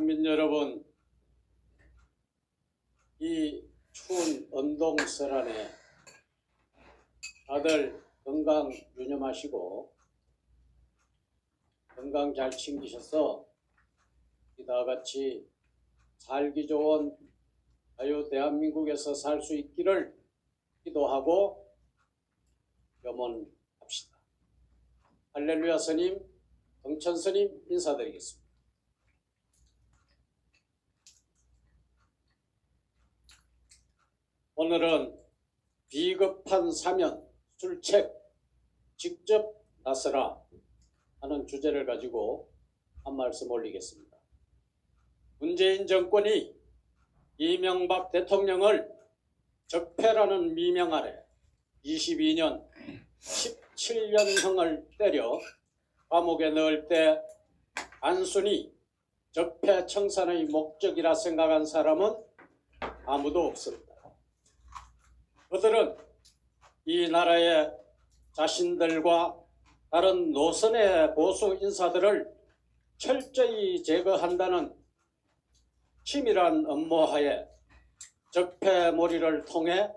국민 여러분, 이 추운 언동설안에 다들 건강 유념하시고 건강 잘 챙기셔서 이와 같이 살기 좋은 자유 대한민국에서 살 수 있기를 기도하고 염원합시다. 할렐루야 스님, 동천 스님 인사드리겠습니다. 오늘은 비급한 사면, 술책, 직접 나서라 하는 주제를 가지고 한 말씀 올리겠습니다. 문재인 정권이 이명박 대통령을 적폐라는 미명 아래 22년 17년형을 때려 감옥에 넣을 때 단순히 적폐 청산의 목적이라 생각한 사람은 아무도 없습니다. 그들은 이 나라의 자신들과 다른 노선의 보수 인사들을 철저히 제거한다는 치밀한 업무하에 적폐몰이를 통해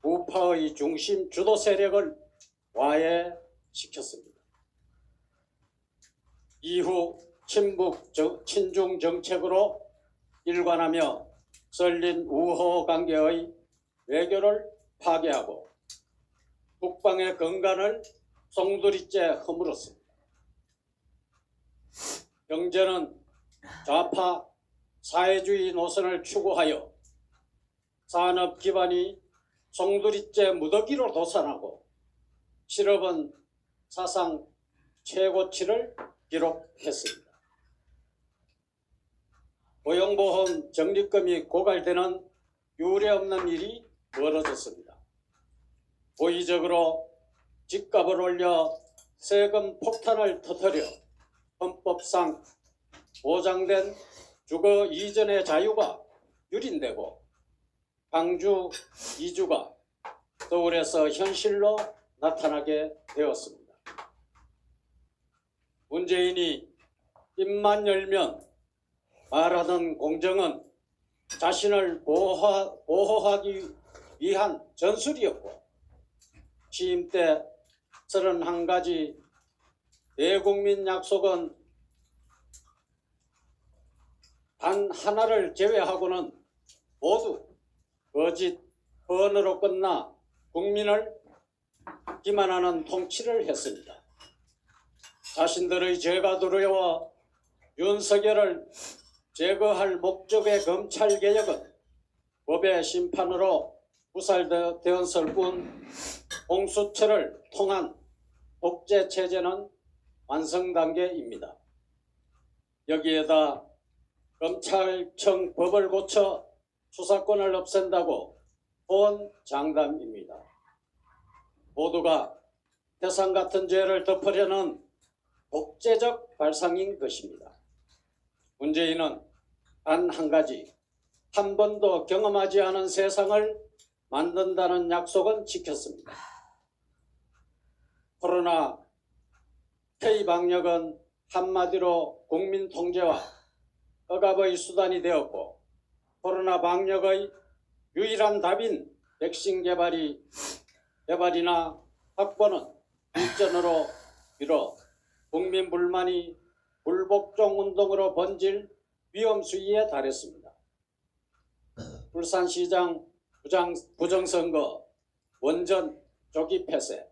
우파의 중심 주도 세력을 와해시켰습니다. 이후 친북 친중 정책으로 일관하며 썰린 우호 관계의 외교를 파괴하고 국방의 건강을 송두리째 허물었습니다. 경제는 좌파 사회주의 노선을 추구하여 산업 기반이 송두리째 무더기로 도산하고 실업은 사상 최고치를 기록했습니다. 고용보험 적립금이 고갈되는 유례없는 일이 벌어졌습니다. 고의적으로 집값을 올려 세금 폭탄을 터뜨려 헌법상 보장된 주거 이전의 자유가 유린되고 광주 이주가 서울에서 현실로 나타나게 되었습니다. 문재인이 입만 열면 말하던 공정은 자신을 보호하기 위한 전술이었고 취임 때 31가지 대국민 약속은 단 하나를 제외하고는 모두 거짓, 번으로 끝나 국민을 기만하는 통치를 했습니다. 자신들의 죄가 두려워 윤석열을 제거할 목적의 검찰개혁은 법의 심판으로 구살되었을 뿐 공수처를 통한 독재체제는 완성 단계입니다. 여기에다 검찰청 법을 고쳐 수사권을 없앤다고 본 장담입니다. 모두가 태산 같은 죄를 덮으려는 독재적 발상인 것입니다. 문재인은 단 한 가지, 한 번도 경험하지 않은 세상을 만든다는 약속은 지켰습니다. 코로나 K-방역은 한마디로 국민 통제와 억압의 수단이 되었고 코로나 방역의 유일한 답인 백신 개발이나 확보는 일전으로 미뤄 국민 불만이 불복종 운동으로 번질 위험 수위에 달했습니다. 울산시장 부정선거, 원전 조기 폐쇄,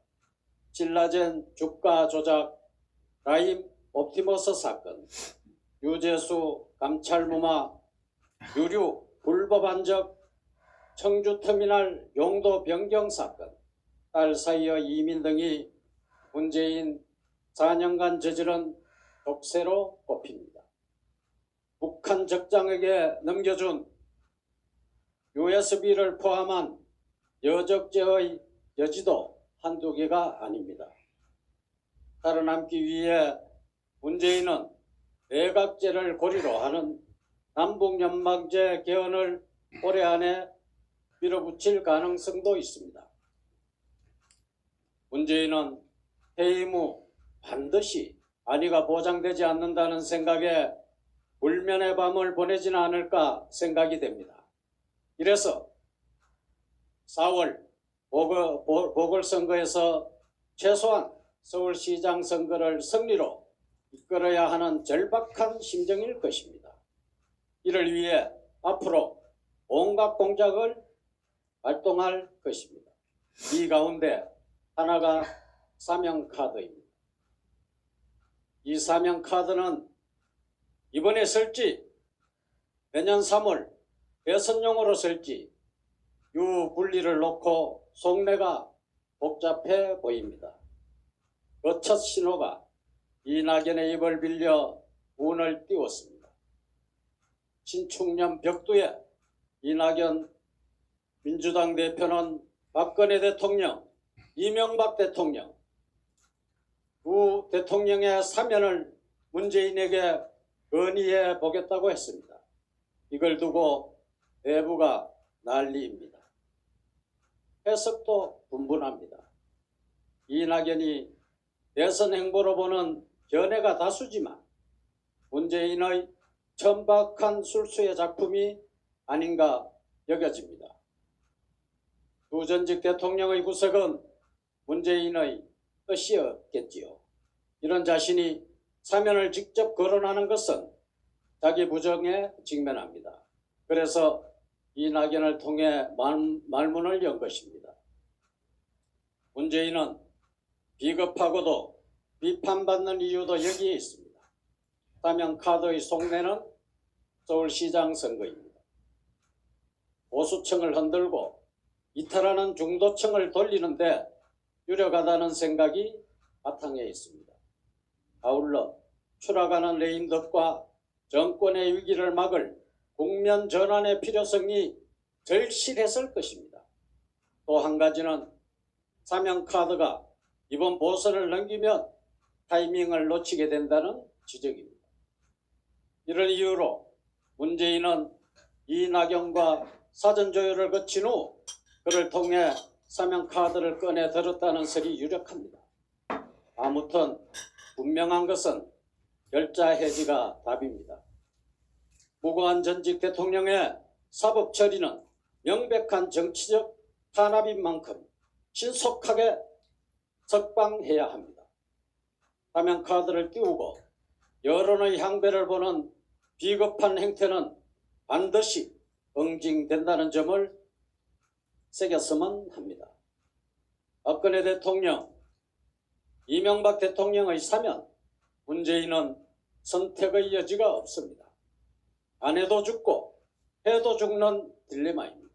신라젠 주가 조작, 라임 옵티머스 사건, 유재수 감찰무마, 유류 불법 한적, 청주터미널 용도 변경 사건, 딸 사이의 이민 등이 문재인 4년간 저지른 독세로 꼽힙니다. 북한 적장에게 넘겨준 USB를 포함한 여적죄의 여지도 한두 개가 아닙니다. 살아남기 위해 문재인은 내각제를 고리로 하는 남북연방제 개헌을 올해 안에 밀어붙일 가능성도 있습니다. 문재인은 해임 후 반드시 안위가 보장되지 않는다는 생각에 울면의 밤을 보내지는 않을까 생각이 됩니다. 이래서 4월 보궐선거에서 최소한 서울시장 선거를 승리로 이끌어야 하는 절박한 심정일 것입니다. 이를 위해 앞으로 온갖 공작을 발동할 것입니다. 이 가운데 하나가 사명카드입니다. 이 사명카드는 이번에 쓸지 내년 3월 대선용으로 쓸지 유분리를 놓고 속내가 복잡해 보입니다. 그 첫 신호가 이낙연의 입을 빌려 운을 띄웠습니다. 신축년 벽두에 이낙연 민주당 대표는 박근혜 대통령, 이명박 대통령, 두 대통령의 사면을 문재인에게 건의해 보겠다고 했습니다. 이걸 두고 내부가 난리입니다. 해석도 분분합니다. 이낙연이 대선 행보로 보는 견해가 다수지만 문재인의 천박한 술수의 작품이 아닌가 여겨집니다. 두 전직 대통령의 구석은 문재인의 뜻이었겠지요. 이런 자신이 사면을 직접 거론하는 것은 자기 부정에 직면합니다. 그래서 이낙연을 통해 말문을 연 것입니다. 문재인은 비겁하고도 비판받는 이유도 여기에 있습니다. 사명카드의 속내는 서울시장 선거입니다. 보수층을 흔들고 이탈하는 중도층을 돌리는데 유력하다는 생각이 바탕에 있습니다. 아울러 추락하는 레임덕과 정권의 위기를 막을 국면 전환의 필요성이 절실했을 것입니다. 또 한 가지는 사명카드가 이번 보선을 넘기면 타이밍을 놓치게 된다는 지적입니다. 이런 이유로 문재인은 이낙연과 사전조율을 거친 후 그를 통해 사명카드를 꺼내 들었다는 설이 유력합니다. 아무튼 분명한 것은 열자 해지가 답입니다. 무고한 전직 대통령의 사법 처리는 명백한 정치적 탄압인 만큼 신속하게 석방해야 합니다. 사명카드를 띄우고 여론의 향배를 보는 비겁한 행태는 반드시 응징된다는 점을 새겼으면 합니다. 박근혜 대통령, 이명박 대통령의 사면, 문재인은 선택의 여지가 없습니다. 안 해도 죽고 해도 죽는 딜레마입니다.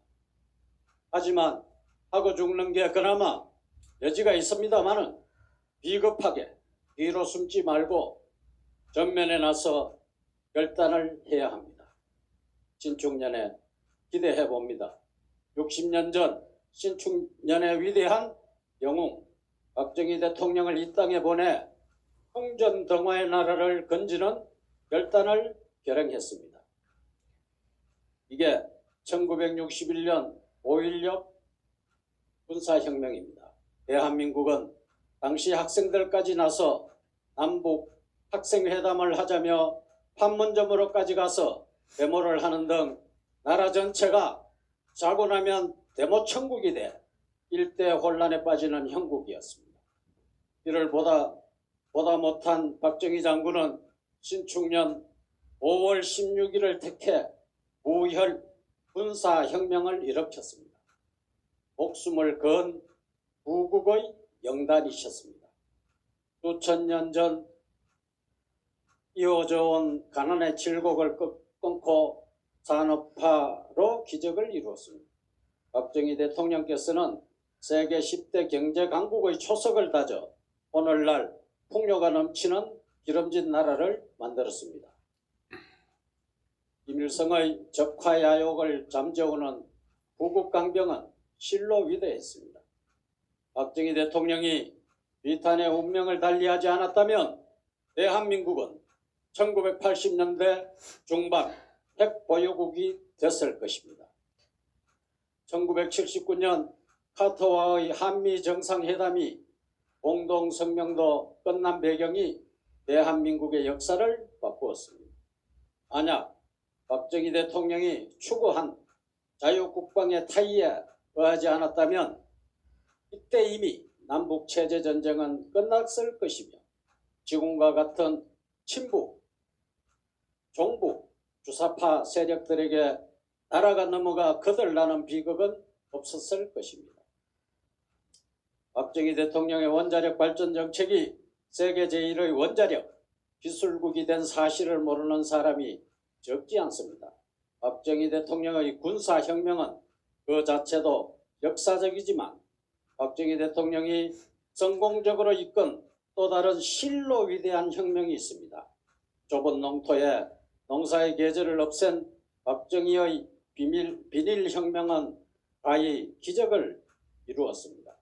하지만 하고 죽는 게 그나마 여지가 있습니다마는 비겁하게 뒤로 숨지 말고 전면에 나서 결단을 해야 합니다. 신축년에 기대해 봅니다. 60년 전 신축년의 위대한 영웅 박정희 대통령을 이 땅에 보내 흥전등화의 나라를 건지는 결단을 결행했습니다. 이게 1961년 5.16 군사혁명입니다. 대한민국은 당시 학생들까지 나서 남북 학생회담을 하자며 판문점으로까지 가서 데모를 하는 등 나라 전체가 자고 나면 데모 천국이 돼 일대 혼란에 빠지는 형국이었습니다. 이를 보다 못한 박정희 장군은 신축년 5월 16일을 택해 무혈 군사혁명을 일으켰습니다. 목숨을 건 구국의 영단이셨습니다. 수천 년 전 이어져 온 가난의 칠곡을 끊고 산업화로 기적을 이루었습니다. 박정희 대통령께서는 세계 10대 경제 강국의 초석을 다져 오늘날 풍요가 넘치는 기름진 나라를 만들었습니다. 김일성의 적화야욕을 잠재우는 구국강병은 실로 위대했습니다. 박정희 대통령이 비탄의 운명을 달리하지 않았다면 대한민국은 1980년대 중반 핵보유국이 됐을 것입니다. 1979년 카터와의 한미 정상회담이 공동성명도 끝난 배경이 대한민국의 역사를 바꾸었습니다. 만약 박정희 대통령이 추구한 자유국방의 타의에 의하지 않았다면 이때 이미 남북체제전쟁은 끝났을 것이며 지금과 같은 친북, 종북, 주사파 세력들에게 나라가 넘어가 거들나는 비극은 없었을 것입니다. 박정희 대통령의 원자력 발전 정책이 세계 제1의 원자력 기술국이 된 사실을 모르는 사람이 적지 않습니다. 박정희 대통령의 군사혁명은 그 자체도 역사적이지만 박정희 대통령이 성공적으로 이끈 또 다른 실로 위대한 혁명이 있습니다. 좁은 농토에 농사의 계절을 없앤 박정희의 비닐혁명은 가히 기적을 이루었습니다.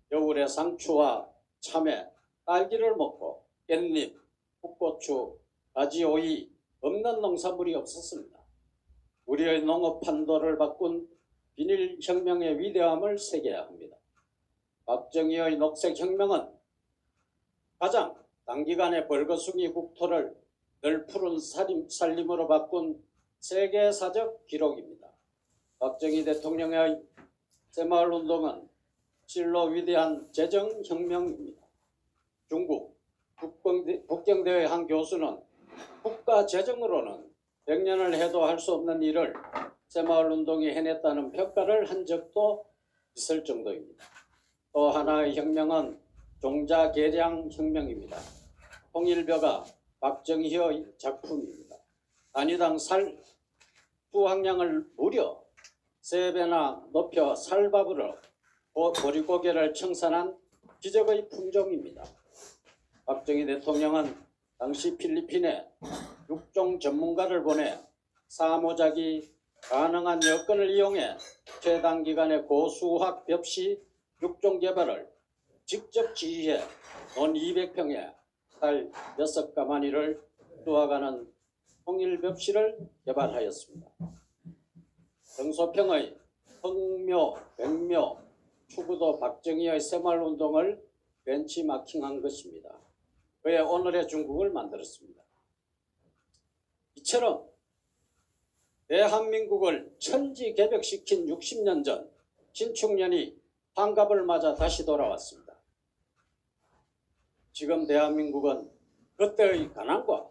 겨울에 상추와 참외, 딸기를 먹고 깻잎, 풋고추, 가지, 오이 없는 농산물이 없었습니다. 우리의 농업 판도를 바꾼 비닐혁명의 위대함을 새겨야 합니다. 박정희의 녹색혁명은 가장 단기간에 벌거숭이 국토를 늘 푸른 산림으로 바꾼 세계사적 기록입니다. 박정희 대통령의 새마을운동은 실로 위대한 재정혁명입니다. 중국 북경대의 한 교수는 국가재정으로는 100년을 해도 할 수 없는 일을 새마을운동이 해냈다는 평가를 한 적도 있을 정도입니다. 또 하나의 혁명은 종자개량혁명입니다. 통일벼가 박정희의 작품입니다. 단위당 수확량을 무려 3배나 높여 살밥으로 보리고개를 청산한 기적의 품종입니다. 박정희 대통령은 당시 필리핀에 육종 전문가를 보내 사모작이 가능한 여건을 이용해 최단기간에 고수확 벽시 육종 개발을 직접 지휘해 논 200평에 달 6가마니를 수확하는 통일벽시를 개발하였습니다. 정소평의 흑묘, 백묘, 추구도 박정희의 새마을운동을 벤치마킹한 것입니다. 그의 오늘의 중국을 만들었습니다. 이처럼 대한민국을 천지개벽시킨 60년 전 신축년이 환갑을 맞아 다시 돌아왔습니다. 지금 대한민국은 그때의 가난과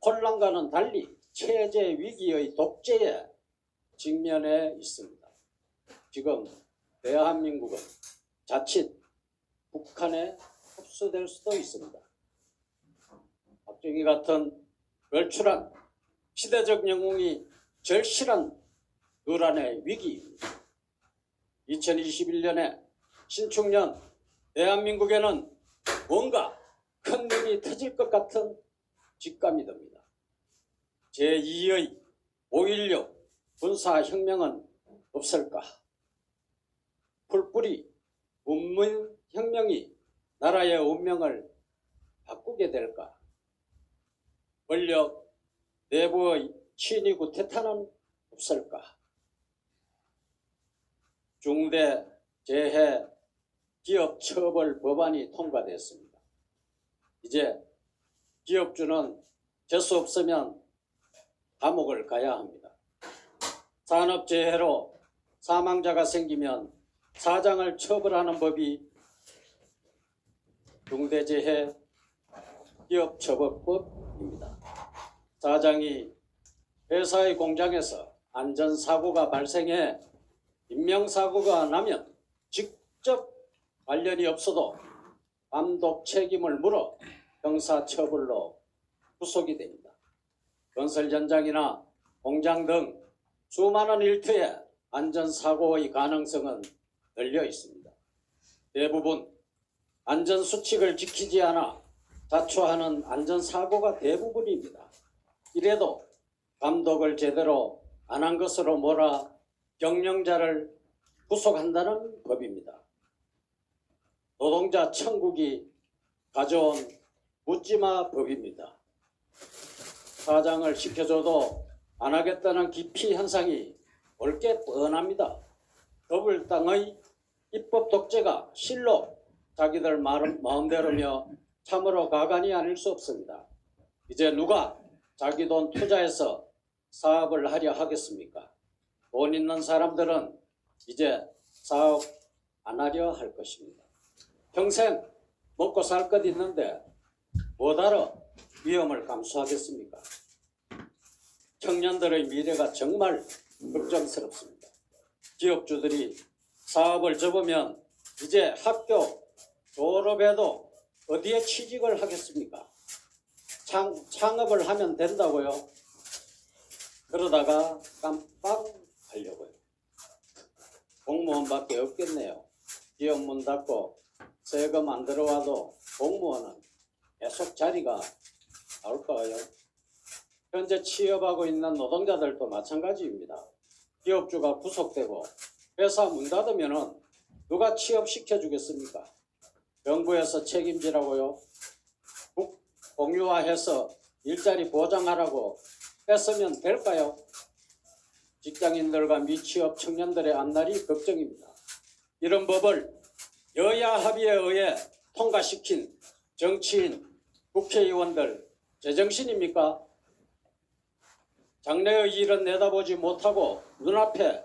혼란과는 달리 체제 위기의 독재에 직면해 있습니다. 지금 대한민국은 자칫 북한에 흡수될 수도 있습니다. 박정희 같은 걸출한 시대적 영웅이 절실한 노란의 위기입니다. 2021년에 신축년 대한민국에는 뭔가 큰 일이 터질 것 같은 직감이 듭니다. 제2의 5.16 군사혁명은 없을까? 풀뿌리 문문혁명이 나라의 운명을 바꾸게 될까? 권력 내부의 친위 구태타는 없을까? 중대 재해 기업 처벌 법안이 통과됐습니다. 이제 기업주는 재수 없으면 감옥을 가야 합니다. 산업재해로 사망자가 생기면 사장을 처벌하는 법이 중대재해 기업처벌법입니다. 사장이 회사의 공장에서 안전사고가 발생해 인명사고가 나면 직접 관련이 없어도 감독 책임을 물어 형사처벌로 구속이 됩니다. 건설 현장이나 공장 등 수많은 일터에 안전사고의 가능성은 열려 있습니다. 대부분 안전수칙을 지키지 않아 자초하는 안전사고가 대부분입니다. 이래도 감독을 제대로 안 한 것으로 몰아 경영자를 구속한다는 법입니다. 노동자 천국이 가져온 묻지마 법입니다. 사장을 시켜줘도 안 하겠다는 기피 현상이 옳게 뻔합니다. 더블당의 입법 독재가 실로 자기들 마음대로며 참으로 가관이 아닐 수 없습니다. 이제 누가 자기 돈 투자해서 사업을 하려 하겠습니까? 돈 있는 사람들은 이제 사업 안 하려 할 것입니다. 평생 먹고 살 것 있는데 뭐하러 위험을 감수하겠습니까? 청년들의 미래가 정말 걱정스럽습니다. 기업주들이 사업을 접으면 이제 학교 졸업해도 어디에 취직을 하겠습니까? 창업을 하면 된다고요? 그러다가 깜빡 하려고요. 공무원밖에 없겠네요. 기업 문 닫고 세금 안 들어와도 공무원은 계속 자리가 나올까요? 현재 취업하고 있는 노동자들도 마찬가지입니다. 기업주가 구속되고 회사 문 닫으면 누가 취업시켜 주겠습니까? 정부에서 책임지라고요? 공유화해서 일자리 보장하라고 뺐으면 될까요? 직장인들과 미취업 청년들의 앞날이 걱정입니다. 이런 법을 여야 합의에 의해 통과시킨 정치인, 국회의원들 제정신입니까? 장래의 일은 내다보지 못하고 눈앞에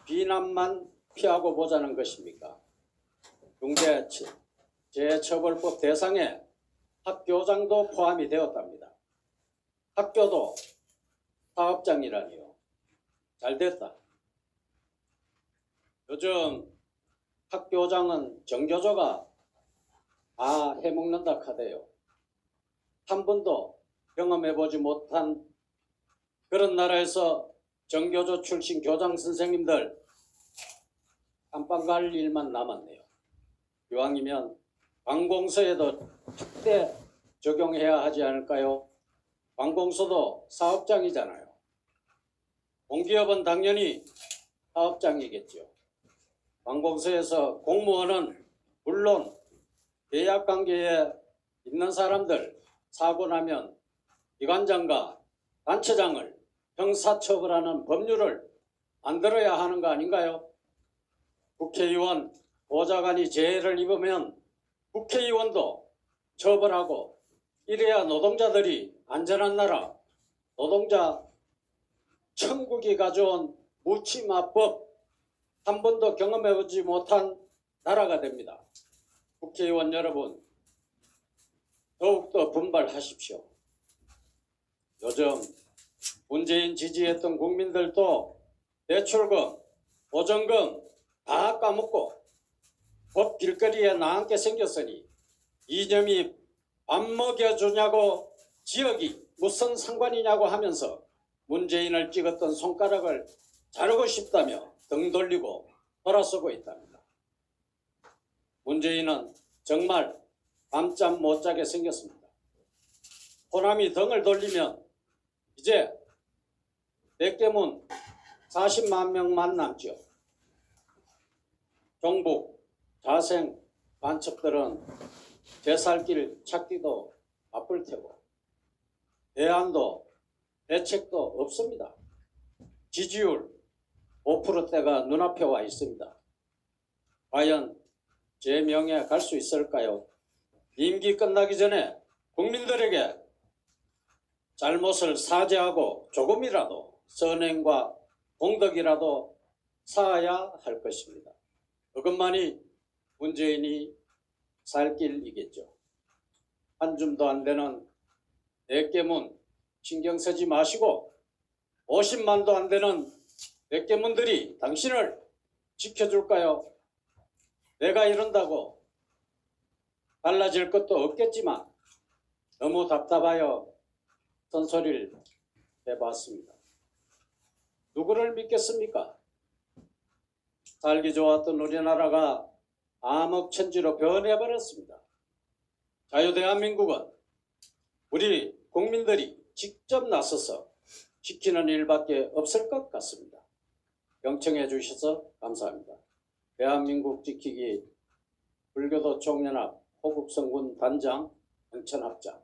비난만 피하고 보자는 것입니까? 중대재해처벌법 대상에 학교장도 포함이 되었답니다. 학교도 사업장이라니요. 잘됐다. 요즘 학교장은 정교조가 해먹는다 카대요. 한 번도 경험해보지 못한 그런 나라에서 정교조 출신 교장 선생님들 깜빵 갈 일만 남았네요. 이왕이면 관공서에도 특대 적용해야 하지 않을까요? 관공서도 사업장이잖아요. 공기업은 당연히 사업장이겠죠. 관공서에서 공무원은 물론 계약관계에 있는 사람들 사고 나면 기관장과 단체장을 형사처벌하는 법률을 만들어야 하는 거 아닌가요? 국회의원, 보좌관이 재해를 입으면 국회의원도 처벌하고 이래야 노동자들이 안전한 나라, 노동자 천국이 가져온 묻지마법 한 번도 경험해보지 못한 나라가 됩니다. 국회의원 여러분, 더욱더 분발하십시오. 요즘 문재인 지지했던 국민들도 대출금, 보전금 다 까먹고 법 길거리에 나앉게 생겼으니 이념이 밥 먹여주냐고 지역이 무슨 상관이냐고 하면서 문재인을 찍었던 손가락을 자르고 싶다며 등 돌리고 돌아서고 있답니다. 문재인은 정말 밤잠 못 자게 생겼습니다. 호남이 등을 돌리면 이제 백대문 40만 명만 남죠. 종북, 자생, 간첩들은 제살길 찾기도 바쁠 테고 대안도 대책도 없습니다. 지지율 5%대가 눈앞에 와 있습니다. 과연 제 명예 갈 수 있을까요? 임기 끝나기 전에 국민들에게 잘못을 사죄하고 조금이라도 선행과 공덕이라도 쌓아야 할 것입니다. 그것만이 문재인이 살 길이겠죠. 한 줌도 안 되는 백개문 신경 쓰지 마시고 50만도 안 되는 백개문들이 당신을 지켜줄까요? 내가 이런다고 달라질 것도 없겠지만 너무 답답하여 쓴소리를 해봤습니다. 누구를 믿겠습니까? 살기 좋았던 우리나라가 암흑천지로 변해버렸습니다. 자유대한민국은 우리 국민들이 직접 나서서 지키는 일밖에 없을 것 같습니다. 경청해 주셔서 감사합니다. 대한민국 지키기 불교도 총연합 호국성군 단장 영천합장